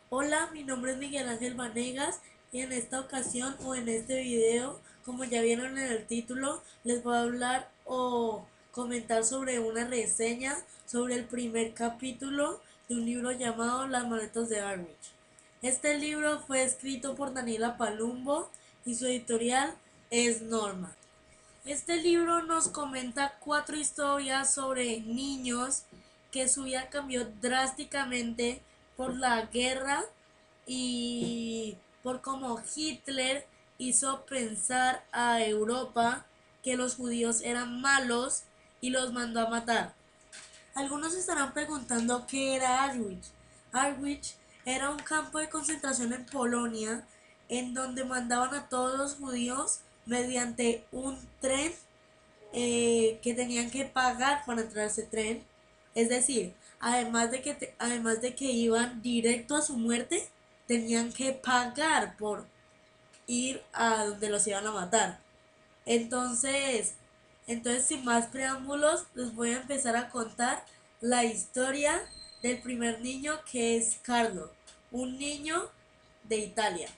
Hola, mi nombre es Miguel Ángel Vanegas y en esta ocasión o en este video, como ya vieron en el título, les voy a hablar o comentar sobre una reseña sobre el primer capítulo de un libro llamado Las maletas de Harwich. Este libro fue escrito por Daniela Palumbo y su editorial es Norma. Este libro nos comenta 4 historias sobre niños que su vida cambió drásticamente por la guerra y por cómo Hitler hizo pensar a Europa que los judíos eran malos y los mandó a matar. Algunos estarán preguntando qué era Auschwitz. Auschwitz era un campo de concentración en Polonia en donde mandaban a todos los judíos mediante un tren que tenían que pagar para entrar a ese tren. Es decir, además de que iban directo a su muerte, tenían que pagar por ir a donde los iban a matar. Entonces, entonces sin más preámbulos, les voy a empezar a contar la historia del primer niño que es Carlo, un niño de Italia.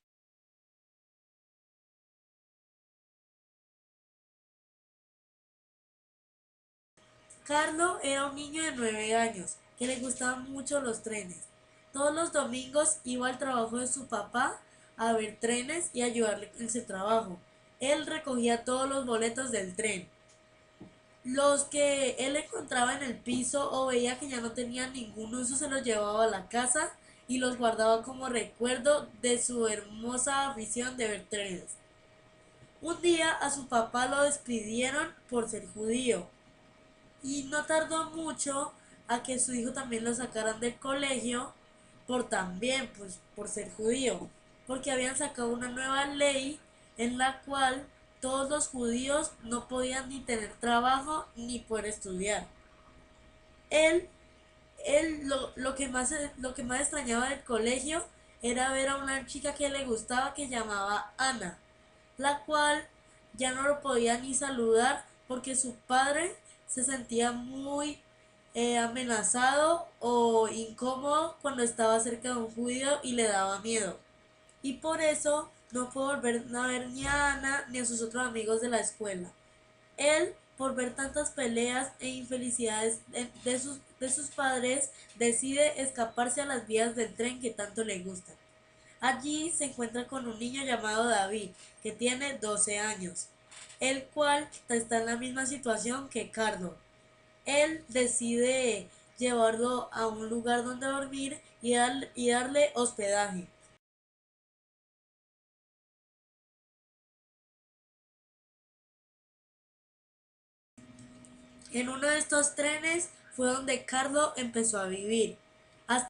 Carlo era un niño de 9 años que le gustaban mucho los trenes. Todos los domingos iba al trabajo de su papá a ver trenes y ayudarle en su trabajo. Él recogía todos los boletos del tren. Los que él encontraba en el piso o veía que ya no tenían ningún uso se los llevaba a la casa y los guardaba como recuerdo de su hermosa afición de ver trenes. Un día a su papá lo despidieron por ser judío y no tardó mucho a que su hijo también lo sacaran del colegio por también, pues, por ser judío, porque habían sacado una nueva ley en la cual todos los judíos no podían ni tener trabajo ni poder estudiar. Él, lo que más extrañaba del colegio era ver a una chica que le gustaba que llamaba Ana, la cual ya no lo podía ni saludar porque su padre se sentía muy amenazado o incómodo cuando estaba cerca de un judío y le daba miedo. Y por eso no pudo volver a ver ni a Ana ni a sus otros amigos de la escuela. Él, por ver tantas peleas e infelicidades de sus padres, decide escaparse a las vías del tren que tanto le gustan. Allí se encuentra con un niño llamado David, que tiene 12 años, el cual está en la misma situación que Carlo. Él decide llevarlo a un lugar donde dormir y darle hospedaje. En uno de estos trenes fue donde Carlo empezó a vivir. Hasta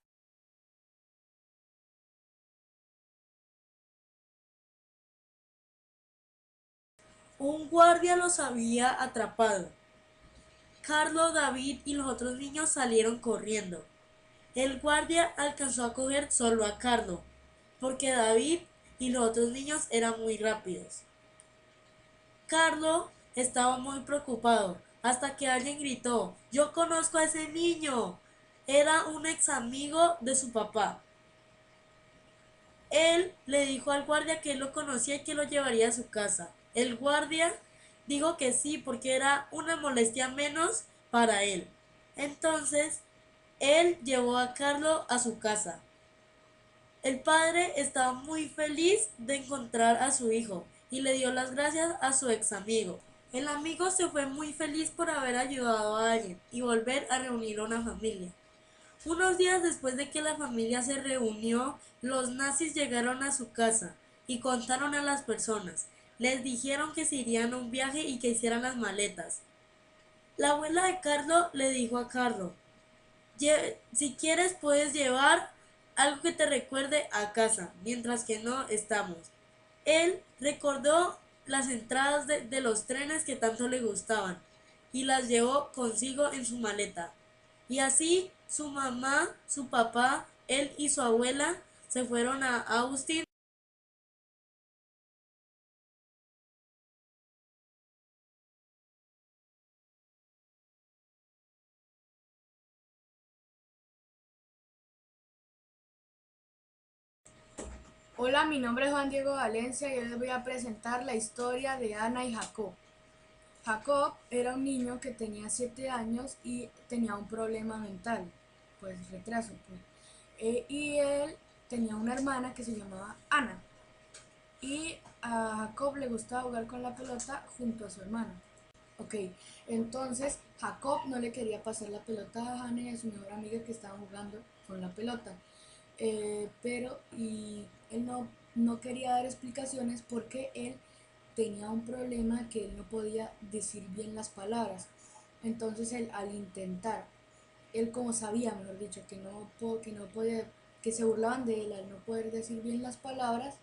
un guardia los había atrapado. Carlo, David y los otros niños salieron corriendo. El guardia alcanzó a coger solo a Carlo, porque David y los otros niños eran muy rápidos. Carlo estaba muy preocupado, hasta que alguien gritó: «¡Yo conozco a ese niño!». Era un ex amigo de su papá. Él le dijo al guardia que él lo conocía y que lo llevaría a su casa. El guardia dijo que sí, porque era una molestia menos para él. Entonces, él llevó a Carlo a su casa. El padre estaba muy feliz de encontrar a su hijo y le dio las gracias a su ex amigo. El amigo se fue muy feliz por haber ayudado a alguien y volver a reunir a una familia. Unos días después de que la familia se reunió, los nazis llegaron a su casa y contaron a las personas. Les dijeron que se irían a un viaje y que hicieran las maletas. La abuela de Carlo le dijo a Carlo: si quieres puedes llevar algo que te recuerde a casa, mientras que no estamos». Él recordó las entradas de los trenes que tanto le gustaban y las llevó consigo en su maleta. Y así su mamá, su papá, él y su abuela se fueron a Austin. Hola, mi nombre es Juan Diego Valencia y hoy les voy a presentar la historia de Ana y Jacob. Jacob era un niño que tenía 7 años y tenía un problema mental, pues retraso. Y él tenía una hermana que se llamaba Ana. Y a Jacob le gustaba jugar con la pelota junto a su hermana. Ok, entonces Jacob no le quería pasar la pelota a Hannah y a su mejor amiga que estaban jugando con la pelota. Pero él no quería dar explicaciones porque él tenía un problema que él no podía decir bien las palabras. Entonces él al intentar, él como sabía, mejor dicho, que no podía, que se burlaban de él al no poder decir bien las palabras,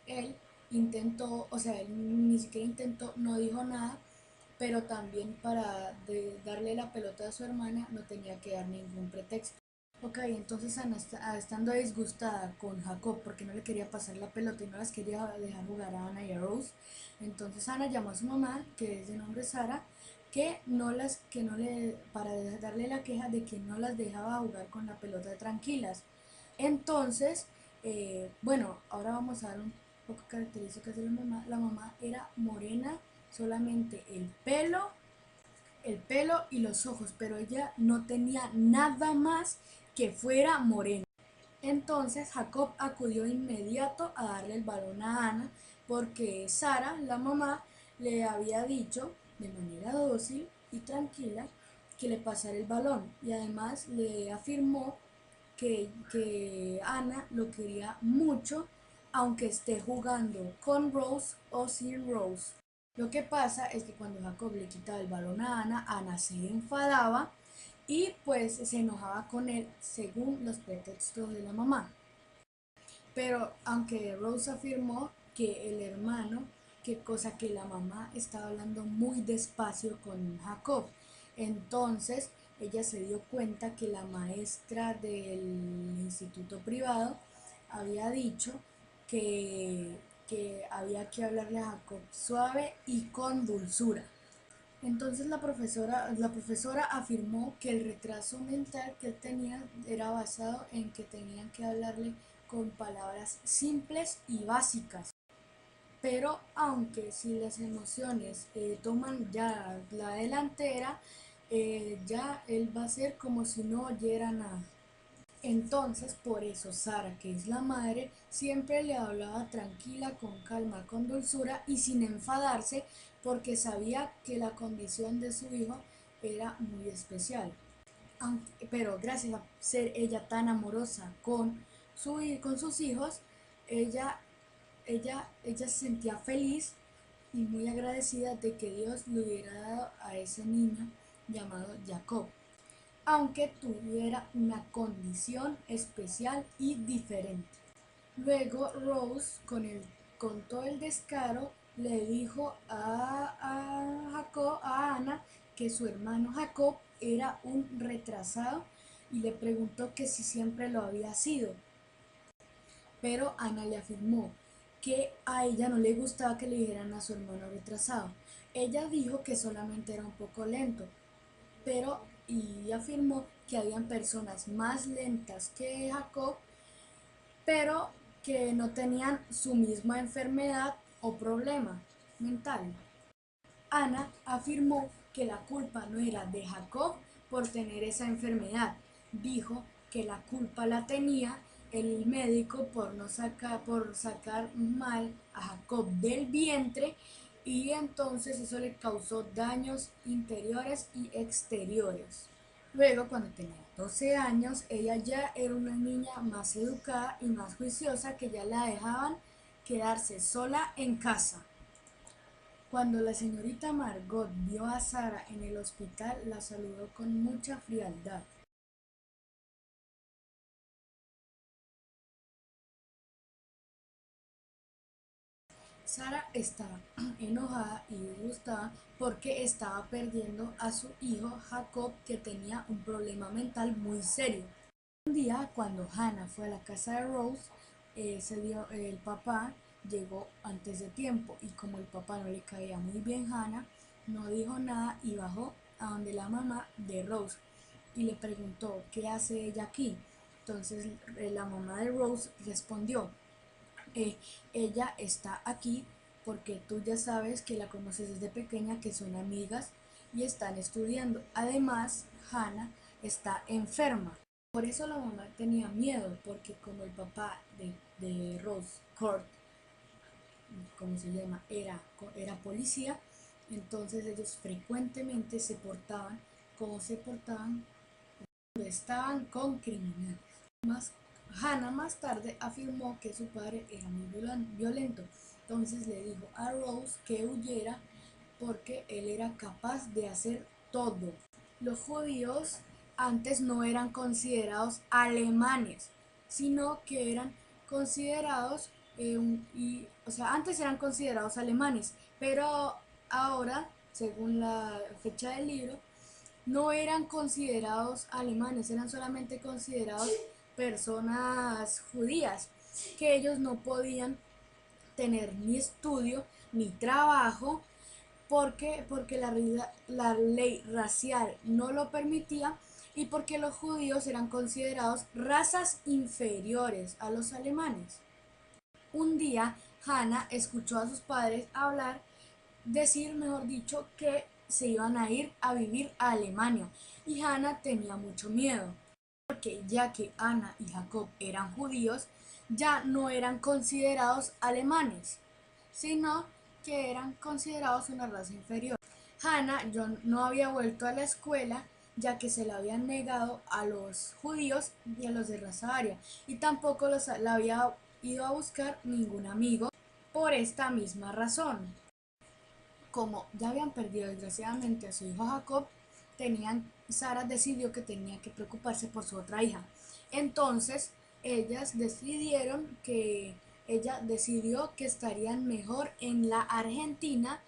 él intentó, o sea, él ni siquiera intentó, no dijo nada, pero también para darle la pelota a su hermana no tenía que dar ningún pretexto. Ok, entonces Ana estando disgustada con Jacob porque no le quería pasar la pelota y no las quería dejar jugar a Ana y a Rose, entonces Ana llamó a su mamá, que es de nombre Sara, que no le, para darle la queja de que no las dejaba jugar con la pelota tranquilas. Entonces, bueno, ahora vamos a dar un poco de características de la mamá. La mamá era morena, solamente el pelo y los ojos, pero ella no tenía nada más que fuera morena. Entonces Jacob acudió de inmediato a darle el balón a Ana porque Sara, la mamá, le había dicho de manera dócil y tranquila que le pasara el balón y además le afirmó que Ana lo quería mucho aunque esté jugando con Rose o sin Rose. Lo que pasa es que cuando Jacob le quitaba el balón a Ana, Ana se enfadaba y pues se enojaba con él según los pretextos de la mamá. Pero aunque Rose afirmó que el hermano, que cosa que la mamá estaba hablando muy despacio con Jacob, entonces ella se dio cuenta que la maestra del instituto privado había dicho que había que hablarle a Jacob suave y con dulzura. Entonces la profesora afirmó que el retraso mental que él tenía era basado en que tenían que hablarle con palabras simples y básicas. Pero aunque si las emociones toman ya la delantera, ya él va a ser como si no oyera nada. Entonces, por eso Sara, que es la madre, siempre le hablaba tranquila, con calma, con dulzura y sin enfadarse, porque sabía que la condición de su hijo era muy especial. Pero gracias a ser ella tan amorosa con sus hijos, ella, ella se sentía feliz y muy agradecida de que Dios le hubiera dado a ese niño llamado Jacob, aunque tuviera una condición especial y diferente. Luego Rose, con todo el descaro, le dijo a Ana, que su hermano Jacob era un retrasado y le preguntó que si siempre lo había sido. Pero Ana le afirmó que a ella no le gustaba que le dijeran a su hermano retrasado. Ella dijo que solamente era un poco lento, pero y afirmó que habían personas más lentas que Jacob, pero que no tenían su misma enfermedad o problema mental. Ana afirmó que la culpa no era de Jacob por tener esa enfermedad. Dijo que la culpa la tenía el médico por sacar mal a Jacob del vientre y entonces eso le causó daños interiores y exteriores. Luego, cuando tenía 12 años, ella ya era una niña más educada y más juiciosa que ya la dejaban quedarse sola en casa. Cuando la señorita Margot vio a Sara en el hospital, la saludó con mucha frialdad. Sara estaba enojada y disgustada porque estaba perdiendo a su hijo Jacob, que tenía un problema mental muy serio. Un día, cuando Hannah fue a la casa de Rose, el papá llegó antes de tiempo y como el papá no le caía muy bien a Hannah, no dijo nada y bajó a donde la mamá de Rose y le preguntó qué hace ella aquí. Entonces la mamá de Rose respondió eh, ella está aquí porque tú ya sabes que la conoces desde pequeña, que son amigas y están estudiando. Además, Hannah está enferma. Por eso la mamá tenía miedo, porque como el papá de Rose, Kurt, como se llama, era policía, entonces ellos frecuentemente se portaban como se portaban cuando estaban con criminales. Más, Hannah más tarde afirmó que su padre era muy violento, entonces le dijo a Rose que huyera porque él era capaz de hacer todo. Los judíos antes no eran considerados alemanes, sino que eran considerados, o sea, antes eran considerados alemanes, pero ahora, según la fecha del libro, no eran considerados alemanes, eran solamente considerados personas judías, que ellos no podían tener ni estudio ni trabajo porque la ley racial no lo permitía y porque los judíos eran considerados razas inferiores a los alemanes. Un día, Hannah escuchó a sus padres decir, mejor dicho, que se iban a ir a vivir a Alemania. Y Hannah tenía mucho miedo, porque ya que Ana y Jacob eran judíos, ya no eran considerados alemanes, sino que eran considerados una raza inferior. Hannah no había vuelto a la escuela ya que se la habían negado a los judíos y a los de raza aria, y tampoco la había ido a buscar ningún amigo por esta misma razón. Como ya habían perdido desgraciadamente a su hijo Jacob, Sara decidió que tenía que preocuparse por su otra hija. Entonces, ella decidió que estarían mejor en la Argentina.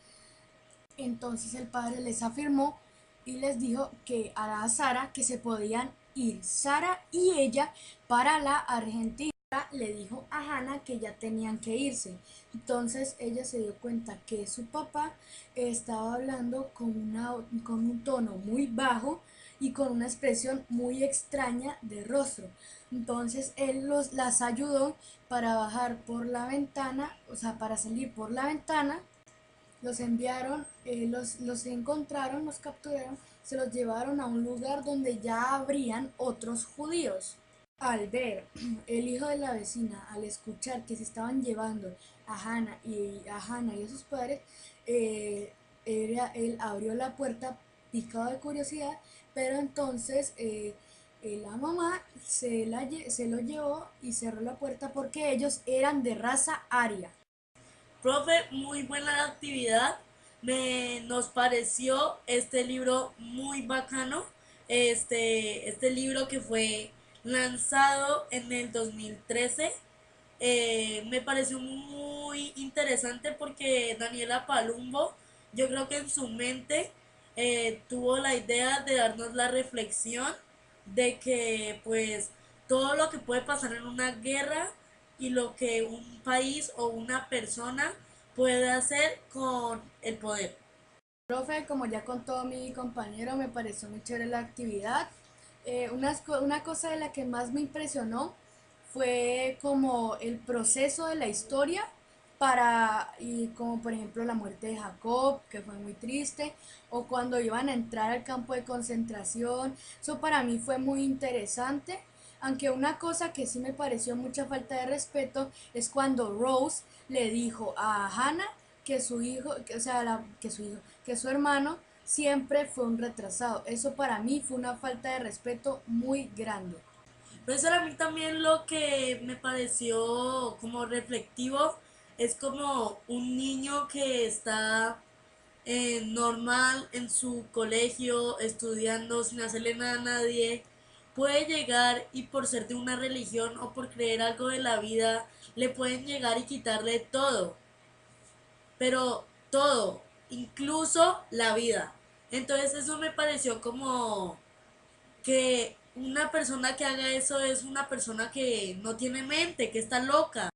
Entonces el padre les afirmó y les dijo que a Sara que se podían ir Sara y ella para la Argentina. Le dijo a Hannah que ya tenían que irse. Entonces ella se dio cuenta que su papá estaba hablando con un tono muy bajo y con una expresión muy extraña de rostro. Entonces él las ayudó para bajar por la ventana, o sea, para salir por la ventana. Los enviaron, los encontraron, los capturaron, se los llevaron a un lugar donde ya habrían otros judíos. Al ver el hijo de la vecina, al escuchar que se estaban llevando a Hannah y a sus padres, él abrió la puerta picado de curiosidad, pero entonces la mamá se lo llevó y cerró la puerta porque ellos eran de raza aria. Profe, muy buena actividad. Nos pareció este libro muy bacano. Este libro que fue lanzado en el 2013. Me pareció muy interesante porque Daniela Palumbo, yo creo que en su mente tuvo la idea de darnos la reflexión de que pues todo lo que puede pasar en una guerra y lo que un país o una persona puede hacer con el poder. Profe, como ya contó mi compañero, me pareció muy chévere la actividad. Una cosa de la que más me impresionó fue como el proceso de la historia y como por ejemplo la muerte de Jacob, que fue muy triste, o cuando iban a entrar al campo de concentración. Eso para mí fue muy interesante. Aunque una cosa que sí me pareció mucha falta de respeto es cuando Rose le dijo a Hannah que su hijo, o sea, que su hermano siempre fue un retrasado. Eso para mí fue una falta de respeto muy grande. Profesor, a mí también lo que me pareció como reflectivo es como un niño que está normal en su colegio, estudiando sin hacerle nada a nadie, puede llegar y por ser de una religión o por creer algo de la vida, le pueden llegar y quitarle todo, pero todo, incluso la vida. Entonces eso me pareció como que una persona que haga eso es una persona que no tiene mente, que está loca.